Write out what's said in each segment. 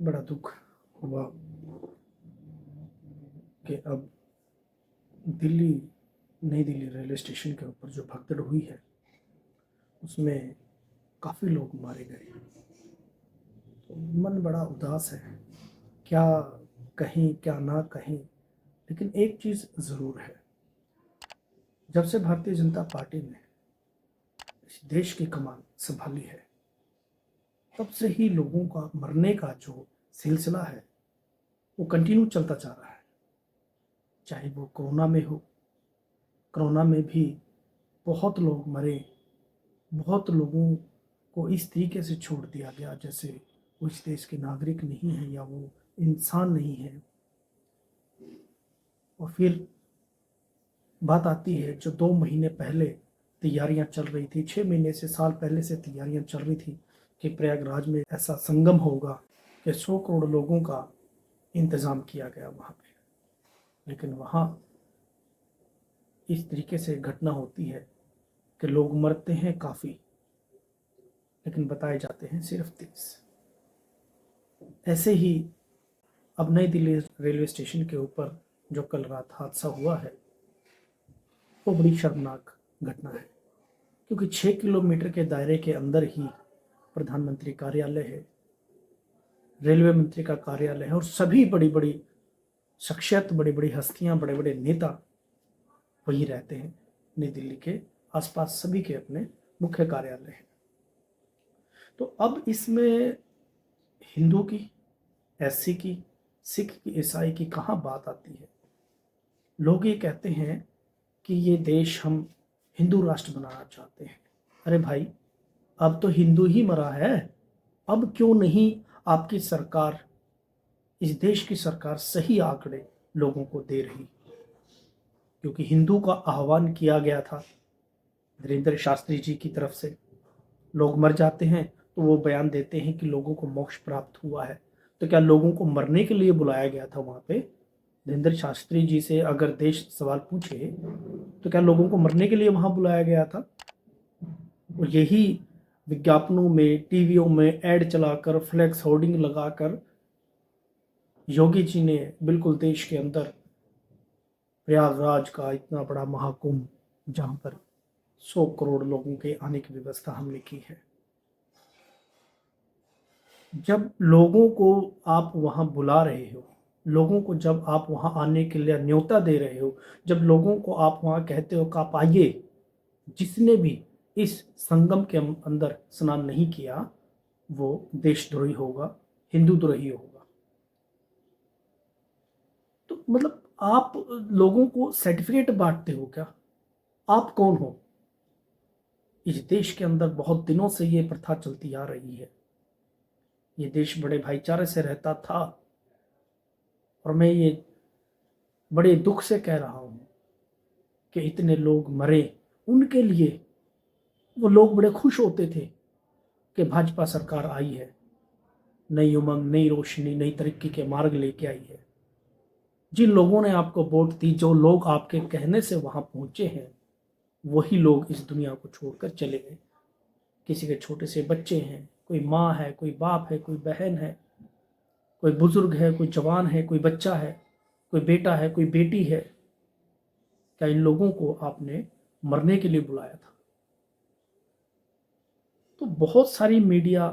बड़ा दुख हुआ कि अब दिल्ली नई दिल्ली रेलवे स्टेशन के ऊपर जो भगदड़ हुई है उसमें काफ़ी लोग मारे गए। तो मन बड़ा उदास है, क्या कहें क्या ना कहें। लेकिन एक चीज़ ज़रूर है, जब से भारतीय जनता पार्टी ने इस देश की कमान संभाली है तब से ही लोगों का मरने का जो सिलसिला है वो कंटिन्यू चलता जा रहा है। चाहे वो कोरोना में हो, कोरोना में भी बहुत लोग मरे, बहुत लोगों को इस तरीके से छोड़ दिया गया जैसे वो इस देश के नागरिक नहीं है या वो इंसान नहीं है। और फिर बात आती है जो 2 महीने पहले तैयारियां चल रही थी, 6 महीने से साल पहले से तैयारियां चल रही थी कि प्रयागराज में ऐसा संगम होगा कि 100 करोड़ लोगों का इंतज़ाम किया गया वहाँ पे। लेकिन वहाँ इस तरीके से घटना होती है कि लोग मरते हैं काफ़ी, लेकिन बताए जाते हैं सिर्फ 30। ऐसे ही अब नई दिल्ली रेलवे स्टेशन के ऊपर जो कल रात हादसा हुआ है वो बड़ी शर्मनाक घटना है, क्योंकि 6 किलोमीटर के दायरे के अंदर ही प्रधानमंत्री कार्यालय है, रेलवे मंत्री का कार्यालय है और सभी बड़ी बड़ी शख्सियत, बड़ी बड़ी हस्तियां, बड़े बड़े नेता वही रहते हैं। नई दिल्ली के आसपास सभी के अपने मुख्य कार्यालय हैं। तो अब इसमें हिंदू की, एससी की, सिख की, ईसाई की कहाँ बात आती है। लोग ये कहते हैं कि ये देश हम हिंदू राष्ट्र बनाना चाहते हैं। अरे भाई, अब तो हिंदू ही मरा है, अब क्यों नहीं आपकी सरकार, इस देश की सरकार सही आंकड़े लोगों को दे रही। क्योंकि हिंदू का आह्वान किया गया था धीरेन्द्र शास्त्री जी की तरफ से। लोग मर जाते हैं तो वो बयान देते हैं कि लोगों को मोक्ष प्राप्त हुआ है। तो क्या लोगों को मरने के लिए बुलाया गया था वहाँ पे? धीरेन्द्र शास्त्री जी से अगर देश सवाल पूछे तो क्या लोगों को मरने के लिए वहाँ बुलाया गया था? और यही विज्ञापनों में, टीवियों में ऐड चलाकर, फ्लैक्स होर्डिंग लगाकर योगी जी ने बिल्कुल देश के अंदर प्रयागराज का इतना बड़ा महाकुंभ, जहाँ पर 100 करोड़ लोगों के आने की व्यवस्था हमने की है। जब लोगों को आप वहाँ बुला रहे हो, लोगों को जब आप वहाँ आने के लिए न्योता दे रहे हो, जब लोगों को आप वहाँ कहते हो कि आप आइए, जिसने भी इस संगम के अंदर स्नान नहीं किया वो देशद्रोही होगा, हिंदू द्रोही होगा। तो मतलब आप लोगों को सर्टिफिकेट बांटते हो क्या? आप कौन हो? इस देश के अंदर बहुत दिनों से ये प्रथा चलती आ रही है। ये देश बड़े भाईचारे से रहता था और मैं ये बड़े दुख से कह रहा हूँ कि इतने लोग मरे। उनके लिए वो लोग बड़े खुश होते थे कि भाजपा सरकार आई है, नई उमंग, नई रोशनी, नई तरक्की के मार्ग लेके आई है। जिन लोगों ने आपको वोट दी, जो लोग आपके कहने से वहां पहुंचे हैं, वही लोग इस दुनिया को छोड़कर चले गए। किसी के छोटे से बच्चे हैं, कोई माँ है, कोई बाप है, कोई बहन है, कोई बुजुर्ग है, कोई जवान है, कोई बच्चा है, कोई बेटा है, कोई बेटी है। क्या इन लोगों को आपने मरने के लिए बुलाया था? तो बहुत सारी मीडिया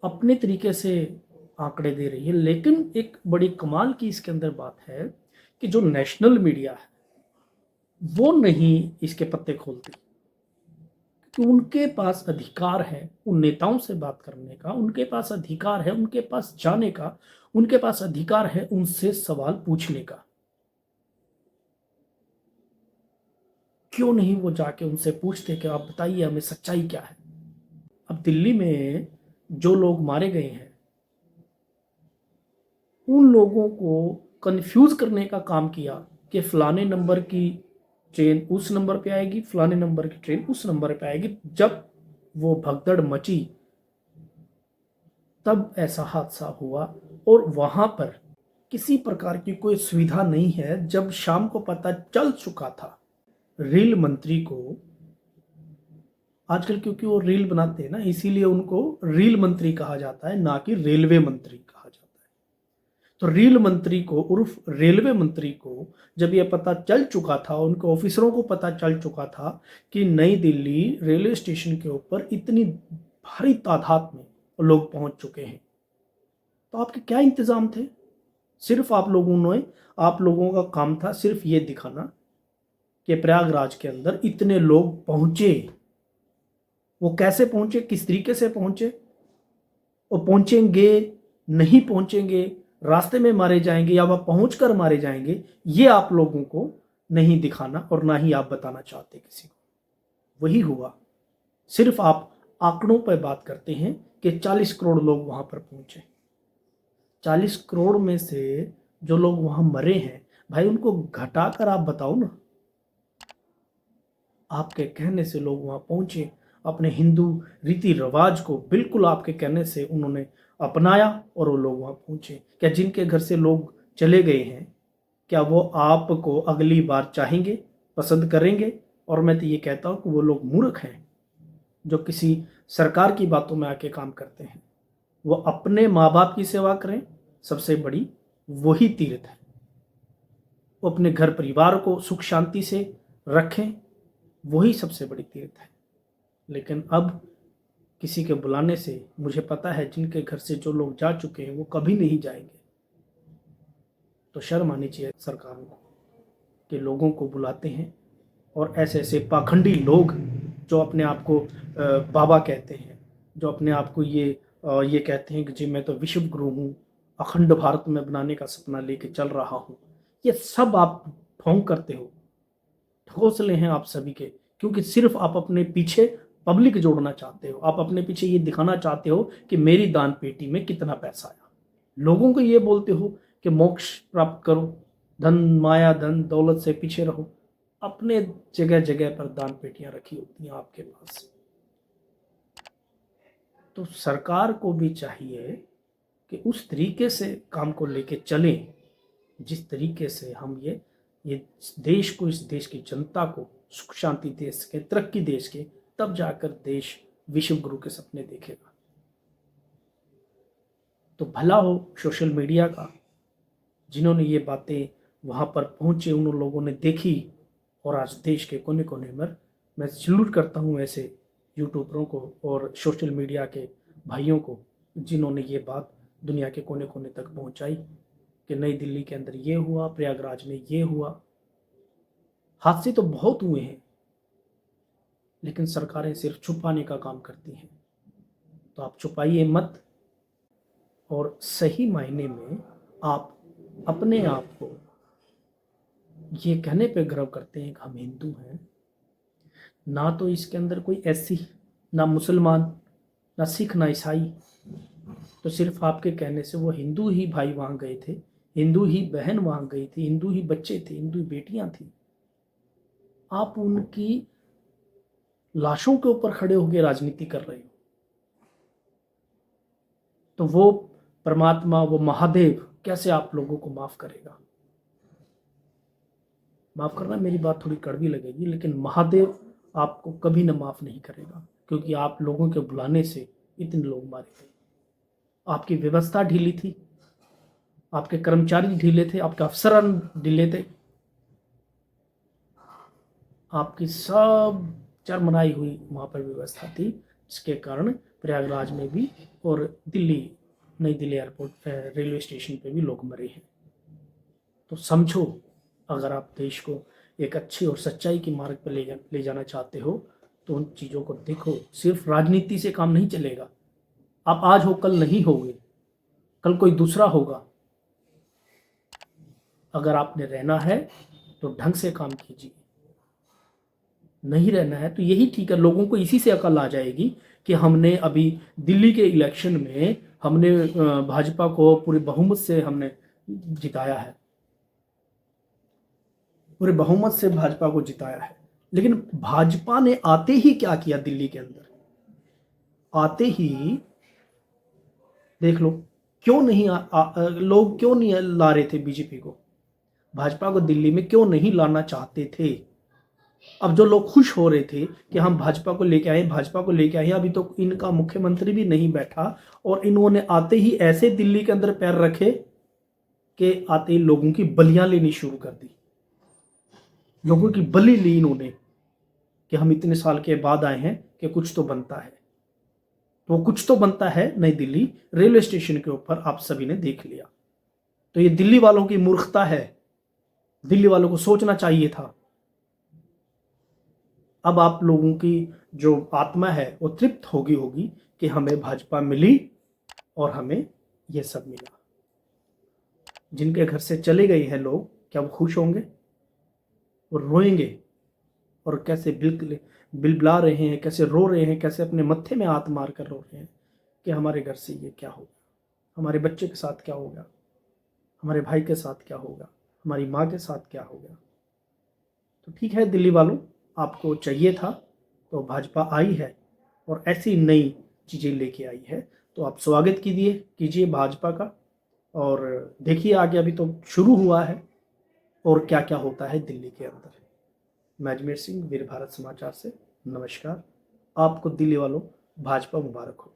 अपने तरीके से आंकड़े दे रही है, लेकिन एक बड़ी कमाल की इसके अंदर बात है कि जो नेशनल मीडिया है वो नहीं इसके पत्ते खोलती। कि उनके पास अधिकार है उन नेताओं से बात करने का, उनके पास अधिकार है उनके पास जाने का, उनके पास अधिकार है उनसे सवाल पूछने का। क्यों नहीं वो जाके उनसे पूछते कि आप बताइए हमें सच्चाई क्या है। अब दिल्ली में जो लोग मारे गए हैं उन लोगों को कंफ्यूज करने का काम किया कि फलाने नंबर की ट्रेन उस नंबर पे आएगी, फलाने नंबर की ट्रेन उस नंबर पे आएगी। जब वो भगदड़ मची तब ऐसा हादसा हुआ और वहां पर किसी प्रकार की कोई सुविधा नहीं है। जब शाम को पता चल चुका था रेल मंत्री को, आजकल क्योंकि वो रील बनाते हैं ना, इसीलिए उनको रील मंत्री कहा जाता है, ना कि रेलवे मंत्री कहा जाता है। तो रेल मंत्री को उर्फ रेलवे मंत्री को जब यह पता चल चुका था, उनके ऑफिसरों को पता चल चुका था कि नई दिल्ली रेलवे स्टेशन के ऊपर इतनी भारी तादाद में लोग पहुंच चुके हैं, तो आपके क्या इंतजाम थे? सिर्फ आप लोगों का काम था सिर्फ ये दिखाना कि प्रयागराज के अंदर इतने लोग पहुंचे। वो कैसे पहुंचे, किस तरीके से पहुंचे, वो पहुंचेंगे नहीं पहुंचेंगे, रास्ते में मारे जाएंगे या वह पहुंचकर मारे जाएंगे, ये आप लोगों को नहीं दिखाना और ना ही आप बताना चाहते किसी को। वही हुआ। सिर्फ आप आंकड़ों पर बात करते हैं कि 40 करोड़ लोग वहां पर पहुंचे। 40 करोड़ में से जो लोग वहां मरे हैं, भाई उनको घटाकर आप बताओ ना। आपके कहने से लोग वहां पहुंचे, अपने हिंदू रीति रिवाज को बिल्कुल आपके कहने से उन्होंने अपनाया और वो लोग वहां पहुंचे। क्या जिनके घर से लोग चले गए हैं, क्या वो आपको अगली बार चाहेंगे, पसंद करेंगे? और मैं तो ये कहता हूं कि वो लोग मूर्ख हैं जो किसी सरकार की बातों में आके काम करते हैं। वो अपने माँ बाप की सेवा करें, सबसे बड़ी वही तीर्थ है। वो अपने घर परिवार को सुख शांति से रखें, वही सबसे बड़ी तीर्थ है। लेकिन अब किसी के बुलाने से, मुझे पता है जिनके घर से जो लोग जा चुके हैं वो कभी नहीं जाएंगे, तो शर्म आनी चाहिए सरकारों को कि लोगों को बुलाते हैं और ऐसे ऐसे पाखंडी लोग जो अपने आप को बाबा कहते हैं, जो अपने आप को ये कहते हैं कि जी मैं तो विश्व गुरु हूँ, अखंड भारत में बनाने का सपना लेके चल रहा हूँ। ये सब आप ढोंग करते हो, घोंसले हैं आप सभी के, क्योंकि सिर्फ आप अपने पीछे पब्लिक जोड़ना चाहते हो। आप अपने पीछे ये दिखाना चाहते हो कि मेरी दान पेटी में कितना पैसा आया। लोगों को ये बोलते हो कि मोक्ष प्राप्त करो, धन माया धन दौलत से पीछे रहो। अपने जगह जगह पर दान पेटियां रखी होती हैं आपके पास। तो सरकार को भी चाहिए कि उस तरीके से काम को लेके चलें जिस तरीके से हम ये देश को, इस देश की जनता को सुख शांति देश के, तरक्की देश के, तब जाकर देश विश्व गुरु के सपने देखेगा। तो भला हो सोशल मीडिया का, जिन्होंने ये बातें वहाँ पर पहुँचे उन लोगों ने देखी और आज देश के कोने कोने में मैं सैल्यूट करता हूँ ऐसे यूट्यूबरों को और सोशल मीडिया के भाइयों को जिन्होंने ये बात दुनिया के कोने कोने तक पहुँचाई कि नई दिल्ली के अंदर ये हुआ, प्रयागराज में ये हुआ। हादसे तो बहुत हुए हैं, लेकिन सरकारें सिर्फ छुपाने का काम करती हैं। तो आप छुपाइए मत और सही मायने में आप अपने आप को ये कहने पे गर्व करते हैं कि हम हिंदू हैं। ना तो इसके अंदर कोई ऐसी, ना मुसलमान, ना सिख, ना ईसाई, तो सिर्फ आपके कहने से वो हिंदू ही भाई वहाँ गए थे, हिंदू ही बहन वहाँ गई थी, हिंदू ही बच्चे थे, हिंदू ही बेटियां थी। आप उनकी लाशों के ऊपर खड़े होकर राजनीति कर रहे हो, तो वो परमात्मा, वो महादेव कैसे आप लोगों को माफ करेगा? माफ करना, मेरी बात थोड़ी कड़वी लगेगी, लेकिन महादेव आपको कभी न माफ नहीं करेगा, क्योंकि आप लोगों के बुलाने से इतने लोग मारे गए। आपकी व्यवस्था ढीली थी, आपके कर्मचारी ढीले थे, आपके अफसरान ढीले थे, आपकी सब चरमराई हुई वहाँ पर व्यवस्था थी, जिसके कारण प्रयागराज में भी और नई दिल्ली एयरपोर्ट रेलवे स्टेशन पे भी लोग मरे हैं। तो समझो, अगर आप देश को एक अच्छी और सच्चाई की मार्ग पर ले जाना चाहते हो तो उन चीज़ों को देखो। सिर्फ राजनीति से काम नहीं चलेगा। आप आज हो, कल नहीं होगे, कल कोई दूसरा होगा। अगर आपने रहना है तो ढंग से काम कीजिए, नहीं रहना है तो यही ठीक है। लोगों को इसी से अकल आ जाएगी कि हमने अभी दिल्ली के इलेक्शन में हमने भाजपा को पूरे बहुमत से हमने जिताया है, पूरे बहुमत से भाजपा को जिताया है। लेकिन भाजपा ने आते ही क्या किया दिल्ली के अंदर? आते ही देख लो, क्यों नहीं लोग क्यों नहीं ला रहे थे बीजेपी को, भाजपा को दिल्ली में क्यों नहीं लाना चाहते थे? अब जो लोग खुश हो रहे थे कि हम भाजपा को लेके आए, भाजपा को लेके आए, अभी तो इनका मुख्यमंत्री भी नहीं बैठा और इन्होंने आते ही ऐसे दिल्ली के अंदर पैर रखे के आते ही लोगों की बलियां लेनी शुरू कर दी। लोगों की बलि ली इन्होंने कि हम इतने साल के बाद आए हैं कि कुछ तो बनता है। तो कुछ तो बनता है नई दिल्ली रेलवे स्टेशन के ऊपर आप सभी ने देख लिया। तो ये दिल्ली वालों की मूर्खता है, दिल्ली वालों को सोचना चाहिए था। अब आप लोगों की जो आत्मा है वो तृप्त होगी कि हमें भाजपा मिली और हमें ये सब मिला। जिनके घर से चले गए हैं लोग, क्या वो खुश होंगे? वो रोएंगे और कैसे बिल्कुल बिलबिला रहे हैं, कैसे रो रहे हैं, कैसे अपने मत्थे में हाथ मार कर रो रहे हैं कि हमारे घर से ये क्या होगा, हमारे बच्चे के साथ क्या होगा, हमारे भाई के साथ क्या होगा, हमारी माँ के साथ क्या होगा। तो ठीक है दिल्ली वालों, आपको चाहिए था तो भाजपा आई है और ऐसी नई चीज़ें लेके आई है, तो आप स्वागत कीजिए भाजपा का। और देखिए आगे, अभी तो शुरू हुआ है और क्या क्या होता है दिल्ली के अंदर। मैं अजमेर सिंह, वीर भारत समाचार से नमस्कार। आपको दिल्ली वालों भाजपा मुबारक हो।